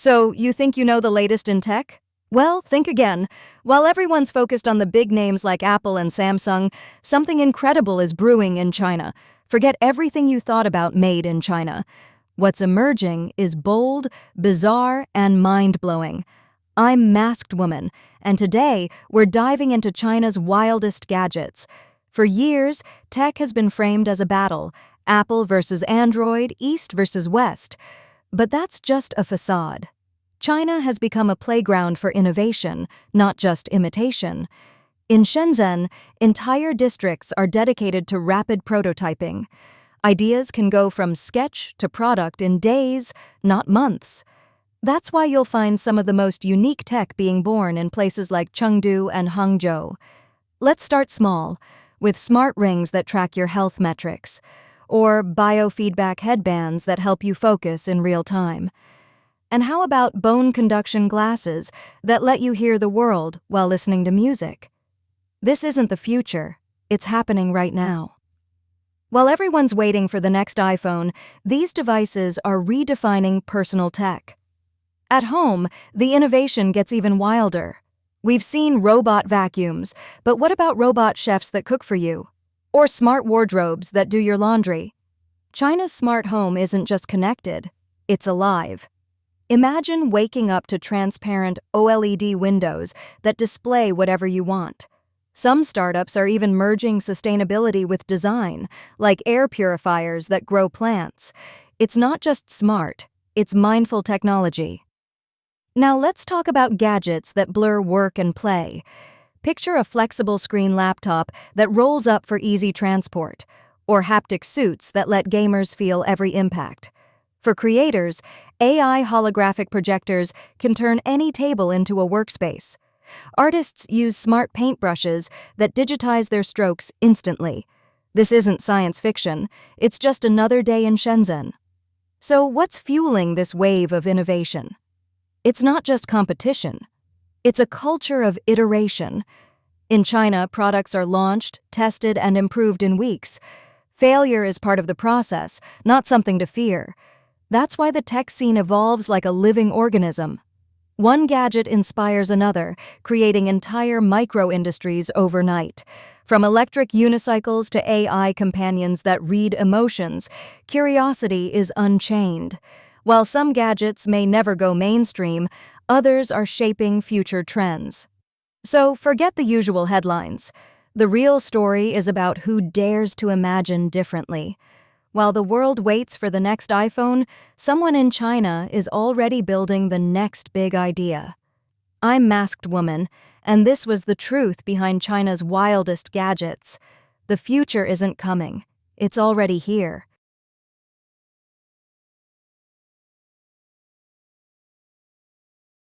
So, you think you know the latest in tech? Well, think again. While everyone's focused on the big names like Apple and Samsung, something incredible is brewing in China. Forget everything you thought about made in China. What's emerging is bold, bizarre, and mind-blowing. I'm Masked Woman, and today we're diving into China's wildest gadgets. For years, tech has been framed as a battle, Apple versus Android, East versus West. But that's just a facade. China has become a playground for innovation, not just imitation. In Shenzhen, entire districts are dedicated to rapid prototyping. Ideas can go from sketch to product in days, not months. That's why you'll find some of the most unique tech being born in places like Chengdu and Hangzhou. Let's start small, with smart rings that track your health metrics, or biofeedback headbands that help you focus in real time. And how about bone conduction glasses that let you hear the world while listening to music? This isn't the future, it's happening right now. While everyone's waiting for the next iPhone, these devices are redefining personal tech. At home, the innovation gets even wilder. We've seen robot vacuums, but what about robot chefs that cook for you? Or smart wardrobes that do your laundry? China's smart home isn't just connected, it's alive. Imagine waking up to transparent OLED windows that display whatever you want. Some startups are even merging sustainability with design, like air purifiers that grow plants. It's not just smart, it's mindful technology. Now let's talk about gadgets that blur work and play. Picture a flexible screen laptop that rolls up for easy transport, or haptic suits that let gamers feel every impact. For creators, AI holographic projectors can turn any table into a workspace. Artists use smart paintbrushes that digitize their strokes instantly. This isn't science fiction, it's just another day in Shenzhen. So what's fueling this wave of innovation? It's not just competition. It's a culture of iteration. In China, products are launched, tested, and improved in weeks. Failure is part of the process, not something to fear. That's why the tech scene evolves like a living organism. One gadget inspires another, creating entire micro-industries overnight. From electric unicycles to AI companions that read emotions, curiosity is unchained. While some gadgets may never go mainstream, others are shaping future trends. So forget the usual headlines. The real story is about who dares to imagine differently. While the world waits for the next iPhone, someone in China is already building the next big idea. I'm Masked Woman, and this was the truth behind China's wildest gadgets. The future isn't coming. It's already here.